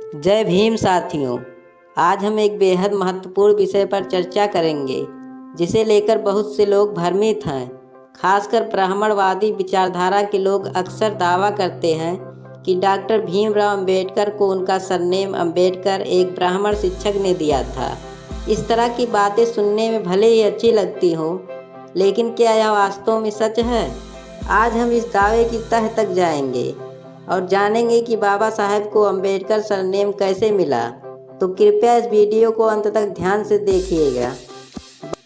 जय भीम साथियों। आज हम एक बेहद महत्वपूर्ण विषय पर चर्चा करेंगे जिसे लेकर बहुत से लोग भ्रमित हैं। खासकर ब्राह्मणवादी विचारधारा के लोग अक्सर दावा करते हैं कि डॉक्टर भीमराव अंबेडकर को उनका सरनेम अंबेडकर एक ब्राह्मण शिक्षक ने दिया था। इस तरह की बातें सुनने में भले ही अच्छी लगती हों, लेकिन क्या यह वास्तव में सच है? आज हम इस दावे की तह तक जाएंगे और जानेंगे कि बाबा साहेब को अंबेडकर सरनेम कैसे मिला। तो कृपया इस वीडियो को अंत तक ध्यान से देखिएगा।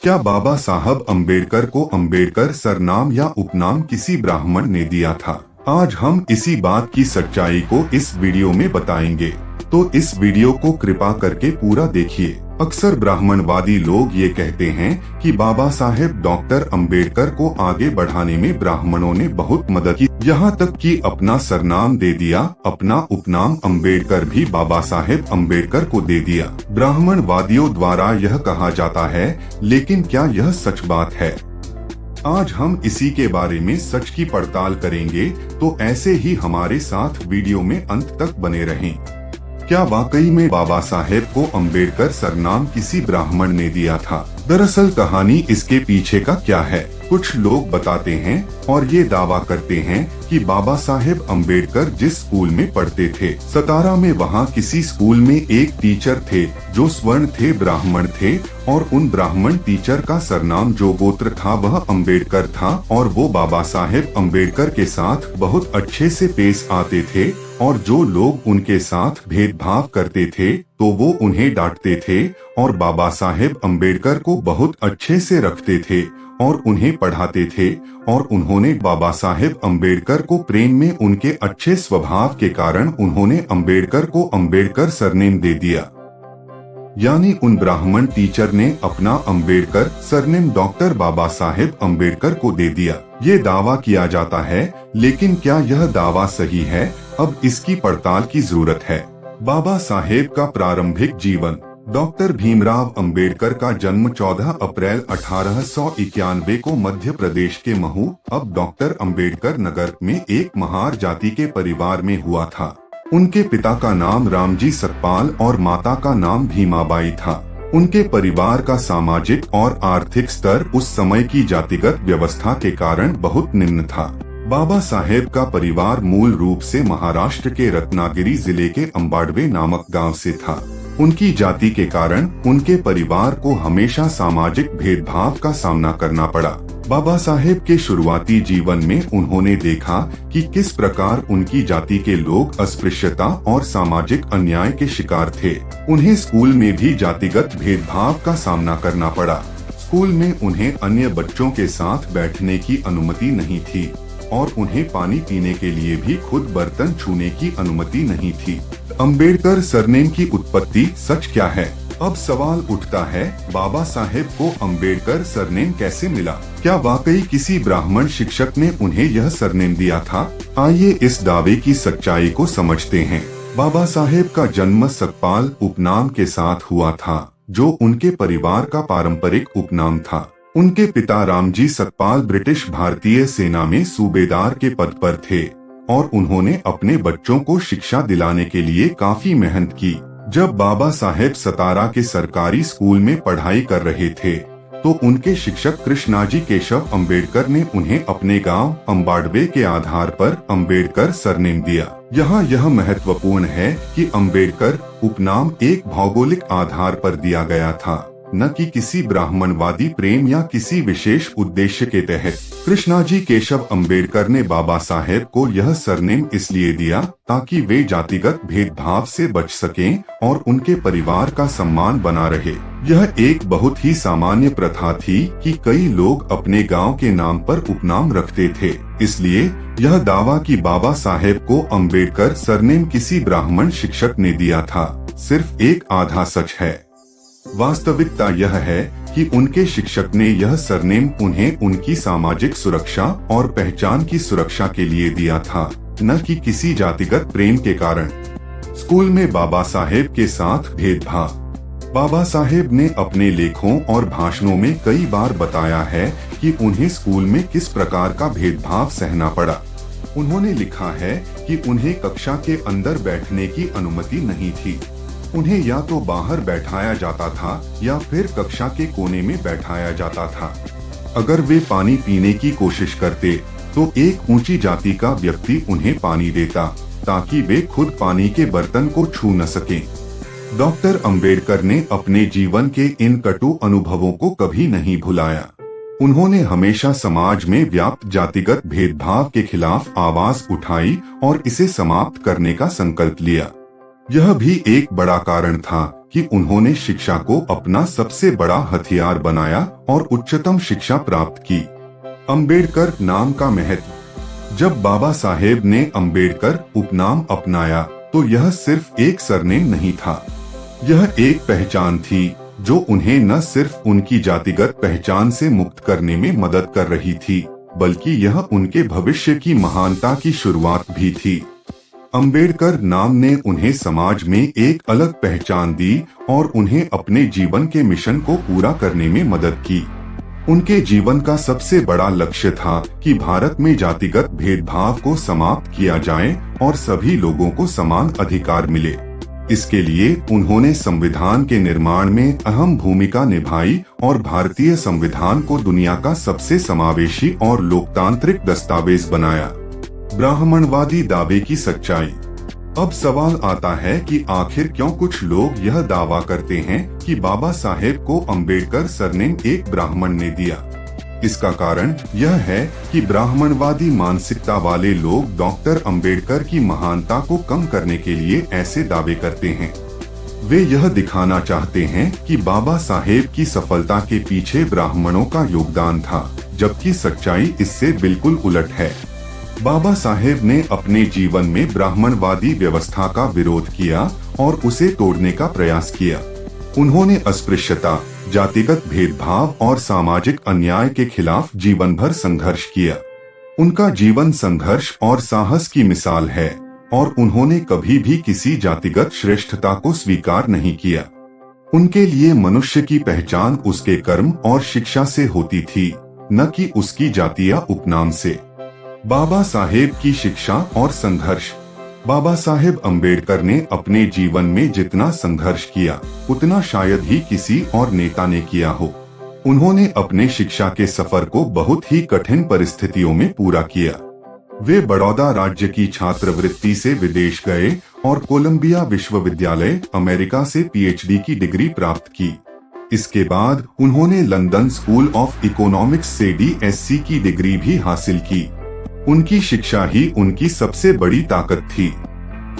क्या बाबा साहब अंबेडकर को अंबेडकर सरनाम या उपनाम किसी ब्राह्मण ने दिया था? आज हम इसी बात की सच्चाई को इस वीडियो में बताएंगे, तो इस वीडियो को कृपा करके पूरा देखिए। अक्सर ब्राह्मणवादी लोग ये कहते हैं कि बाबा साहेब डॉक्टर अंबेडकर को आगे बढ़ाने में ब्राह्मणों ने बहुत मदद की, यहाँ तक कि अपना सरनाम दे दिया। अपना उपनाम अंबेडकर भी बाबा साहेब अंबेडकर को दे दिया। ब्राह्मणवादियों द्वारा यह कहा जाता है, लेकिन क्या यह सच बात है? आज हम इसी के बारे में सच की पड़ताल करेंगे, तो ऐसे ही हमारे साथ वीडियो में अंत तक बने रहें। क्या वाकई में बाबा साहेब को अंबेडकर सरनाम किसी ब्राह्मण ने दिया था? दरअसल कहानी इसके पीछे का क्या है? कुछ लोग बताते हैं और ये दावा करते हैं कि बाबा साहेब अंबेडकर जिस स्कूल में पढ़ते थे, सतारा में, वहाँ किसी स्कूल में एक टीचर थे जो स्वर्ण थे, ब्राह्मण थे, और उन ब्राह्मण टीचर का सरनाम जो गोत्र था वह अंबेडकर था, और वो बाबा साहेब अंबेडकर के साथ बहुत अच्छे से पेश आते थे, और जो लोग उनके साथ भेदभाव करते थे तो वो उन्हें डांटते थे, और बाबा साहेब अंबेडकर को बहुत अच्छे से रखते थे और उन्हें पढ़ाते थे, और उन्होंने बाबा साहेब अंबेडकर को प्रेम में उनके अच्छे स्वभाव के कारण उन्होंने अंबेडकर को अंबेडकर सरनेम दे दिया। यानी उन ब्राह्मण टीचर ने अपना अंबेडकर सरनेम डॉक्टर बाबा साहेब अंबेडकर को दे दिया। ये दावा किया जाता है, लेकिन क्या यह दावा सही है? अब इसकी पड़ताल की जरूरत है। बाबा साहेब का प्रारंभिक जीवन। डॉक्टर भीमराव अंबेडकर का जन्म 14 अप्रैल 1891 को मध्य प्रदेश के महू, अब डॉक्टर अंबेडकर नगर में एक महार जाति के परिवार में हुआ था। उनके पिता का नाम रामजी सतपाल और माता का नाम भीमाबाई था। उनके परिवार का सामाजिक और आर्थिक स्तर उस समय की जातिगत व्यवस्था के कारण बहुत निम्न था। बाबा साहेब का परिवार मूल रूप से महाराष्ट्र के रत्नागिरी जिले के अंबाडवे नामक गांव से था। उनकी जाति के कारण उनके परिवार को हमेशा सामाजिक भेदभाव का सामना करना पड़ा। बाबा साहेब के शुरुआती जीवन में उन्होंने देखा कि किस प्रकार उनकी जाति के लोग अस्पृश्यता और सामाजिक अन्याय के शिकार थे। उन्हें स्कूल में भी जातिगत भेदभाव का सामना करना पड़ा। स्कूल में उन्हें अन्य बच्चों के साथ बैठने की अनुमति नहीं थी, और उन्हें पानी पीने के लिए भी खुद बर्तन छूने की अनुमति नहीं थी। अंबेडकर सरनेम की उत्पत्ति सच क्या है? अब सवाल उठता है, बाबा साहेब को अंबेडकर सरनेम कैसे मिला? क्या वाकई किसी ब्राह्मण शिक्षक ने उन्हें यह सरनेम दिया था? आइए इस दावे की सच्चाई को समझते हैं। बाबा साहेब का जन्म सतपाल उपनाम के साथ हुआ था, जो उनके परिवार का पारंपरिक उपनाम था। उनके पिता रामजी सतपाल ब्रिटिश भारतीय सेना में सूबेदार के पद पर थे, और उन्होंने अपने बच्चों को शिक्षा दिलाने के लिए काफी मेहनत की। जब बाबा साहेब सतारा के सरकारी स्कूल में पढ़ाई कर रहे थे, तो उनके शिक्षक कृष्णाजी केशव अंबेडकर ने उन्हें अपने गांव अंबाडवे के आधार पर अंबेडकर सरनेम दिया। यहाँ यह महत्वपूर्ण है कि अंबेडकर उपनाम एक भौगोलिक आधार पर दिया गया था, न कि किसी ब्राह्मणवादी प्रेम या किसी विशेष उद्देश्य के तहत। कृष्णाजी केशव अंबेडकर ने बाबा साहेब को यह सरनेम इसलिए दिया ताकि वे जातिगत भेदभाव से बच सकें और उनके परिवार का सम्मान बना रहे। यह एक बहुत ही सामान्य प्रथा थी कि कई लोग अपने गांव के नाम पर उपनाम रखते थे। इसलिए यह दावा कि बाबा साहेब को अंबेडकर सरनेम किसी ब्राह्मण शिक्षक ने दिया था, सिर्फ एक आधा सच है। वास्तविकता यह है कि उनके शिक्षक ने यह सरनेम उन्हें उनकी सामाजिक सुरक्षा और पहचान की सुरक्षा के लिए दिया था, न कि किसी जातिगत प्रेम के कारण। स्कूल में बाबा साहेब के साथ भेदभाव। बाबा साहेब ने अपने लेखों और भाषणों में कई बार बताया है कि उन्हें स्कूल में किस प्रकार का भेदभाव सहना पड़ा। उन्होंने लिखा है कि उन्हें कक्षा के अंदर बैठने की अनुमति नहीं थी। उन्हें या तो बाहर बैठाया जाता था या फिर कक्षा के कोने में बैठाया जाता था। अगर वे पानी पीने की कोशिश करते तो एक ऊंची जाति का व्यक्ति उन्हें पानी देता ताकि वे खुद पानी के बर्तन को छू न सकें। डॉक्टर अंबेडकर ने अपने जीवन के इन कटु अनुभवों को कभी नहीं भुलाया। उन्होंने हमेशा समाज में व्याप्त जातिगत भेदभाव के खिलाफ आवाज उठाई और इसे समाप्त करने का संकल्प लिया। यह भी एक बड़ा कारण था कि उन्होंने शिक्षा को अपना सबसे बड़ा हथियार बनाया और उच्चतम शिक्षा प्राप्त की। अंबेडकर नाम का महत्व। जब बाबा साहेब ने अंबेडकर उपनाम अपनाया तो यह सिर्फ एक सरनेम नहीं था, यह एक पहचान थी जो उन्हें न सिर्फ उनकी जातिगत पहचान से मुक्त करने में मदद कर रही थी, बल्कि यह उनके भविष्य की महानता की शुरुआत भी थी। अंबेडकर नाम ने उन्हें समाज में एक अलग पहचान दी और उन्हें अपने जीवन के मिशन को पूरा करने में मदद की। उनके जीवन का सबसे बड़ा लक्ष्य था कि भारत में जातिगत भेदभाव को समाप्त किया जाए और सभी लोगों को समान अधिकार मिले। इसके लिए उन्होंने संविधान के निर्माण में अहम भूमिका निभाई और भारतीय संविधान को दुनिया का सबसे समावेशी और लोकतांत्रिक दस्तावेज बनाया। ब्राह्मणवादी दावे की सच्चाई। अब सवाल आता है कि आखिर क्यों कुछ लोग यह दावा करते हैं कि बाबा साहेब को अंबेडकर सरनेम एक ब्राह्मण ने दिया। इसका कारण यह है कि ब्राह्मणवादी मानसिकता वाले लोग डॉक्टर अंबेडकर की महानता को कम करने के लिए ऐसे दावे करते हैं। वे यह दिखाना चाहते हैं कि बाबा साहेब की सफलता के पीछे ब्राह्मणों का योगदान था, जबकि सच्चाई इससे बिल्कुल उलट है। बाबा साहेब ने अपने जीवन में ब्राह्मणवादी व्यवस्था का विरोध किया और उसे तोड़ने का प्रयास किया। उन्होंने अस्पृश्यता, जातिगत भेदभाव और सामाजिक अन्याय के खिलाफ जीवन भर संघर्ष किया। उनका जीवन संघर्ष और साहस की मिसाल है और उन्होंने कभी भी किसी जातिगत श्रेष्ठता को स्वीकार नहीं किया। उनके लिए मनुष्य की पहचान उसके कर्म और शिक्षा से होती थी, न कि उसकी जाति या उपनाम से। बाबा साहेब की शिक्षा और संघर्ष। बाबा साहेब अंबेडकर ने अपने जीवन में जितना संघर्ष किया उतना शायद ही किसी और नेता ने किया हो। उन्होंने अपने शिक्षा के सफर को बहुत ही कठिन परिस्थितियों में पूरा किया। वे बड़ौदा राज्य की छात्रवृत्ति से विदेश गए और कोलंबिया विश्वविद्यालय अमेरिका से पीएचडी की डिग्री प्राप्त की। इसके बाद उन्होंने लंदन स्कूल ऑफ इकोनॉमिक्स से डीएससी की डिग्री भी हासिल की। उनकी शिक्षा ही उनकी सबसे बड़ी ताकत थी।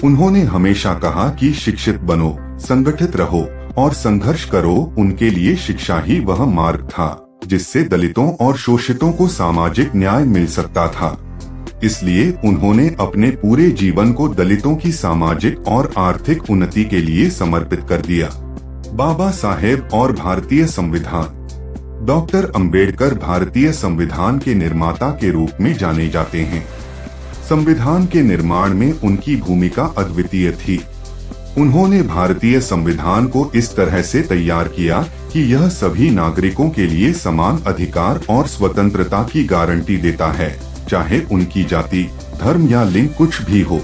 उन्होंने हमेशा कहा कि शिक्षित बनो, संगठित रहो और संघर्ष करो। उनके लिए शिक्षा ही वह मार्ग था जिससे दलितों और शोषितों को सामाजिक न्याय मिल सकता था। इसलिए उन्होंने अपने पूरे जीवन को दलितों की सामाजिक और आर्थिक उन्नति के लिए समर्पित कर दिया। बाबा साहेब और भारतीय संविधान। डॉक्टर अंबेडकर भारतीय संविधान के निर्माता के रूप में जाने जाते हैं। संविधान के निर्माण में उनकी भूमिका अद्वितीय थी। उन्होंने भारतीय संविधान को इस तरह से तैयार किया कि यह सभी नागरिकों के लिए समान अधिकार और स्वतंत्रता की गारंटी देता है, चाहे उनकी जाति, धर्म या लिंग कुछ भी हो।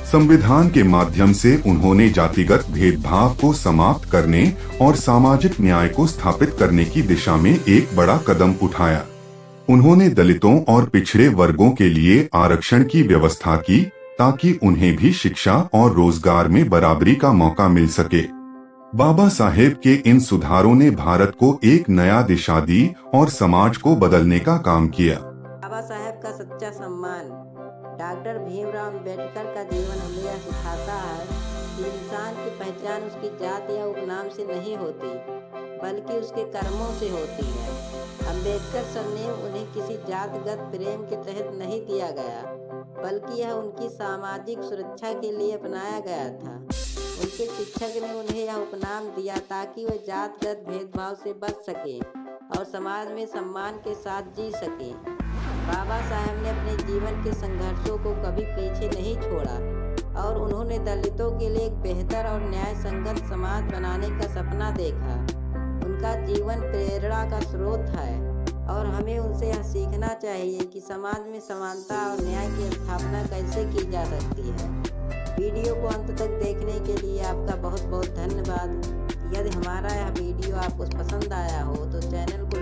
संविधान के माध्यम से उन्होंने जातिगत भेदभाव को समाप्त करने और सामाजिक न्याय को स्थापित करने की दिशा में एक बड़ा कदम उठाया। उन्होंने दलितों और पिछड़े वर्गों के लिए आरक्षण की व्यवस्था की ताकि उन्हें भी शिक्षा और रोजगार में बराबरी का मौका मिल सके। बाबा साहेब के इन सुधारों ने भारत को एक नया दिशा दी और समाज को बदलने का काम किया। बाबा साहेब का सच्चा सम्मान। डॉक्टर भीमराव अंबेडकर का जीवन हमें यह सिखाता है कि इंसान की पहचान उसकी जात या उपनाम से नहीं होती, बल्कि उसके कर्मों से होती है। अंबेडकर सरनेम उन्हें किसी जातिगत प्रेम के तहत नहीं दिया गया, बल्कि यह उनकी सामाजिक सुरक्षा के लिए अपनाया गया था। उनके शिक्षक ने उन्हें यह उपनाम दिया ताकि वे जातिगत भेदभाव से बच सके और समाज में सम्मान के साथ जी सके। बाबा साहेब ने अपने जीवन के संघर्षों को कभी पीछे नहीं छोड़ा और उन्होंने दलितों के लिए एक बेहतर और न्याय संगत समाज बनाने का सपना देखा। उनका जीवन प्रेरणा का स्रोत है। और हमें उनसे यह सीखना चाहिए कि समाज में समानता और न्याय की स्थापना कैसे की जा सकती है। वीडियो को अंत तक देखने के लिए आपका बहुत बहुत धन्यवाद। यदि हमारा यह वीडियो आपको पसंद आया हो तो चैनल को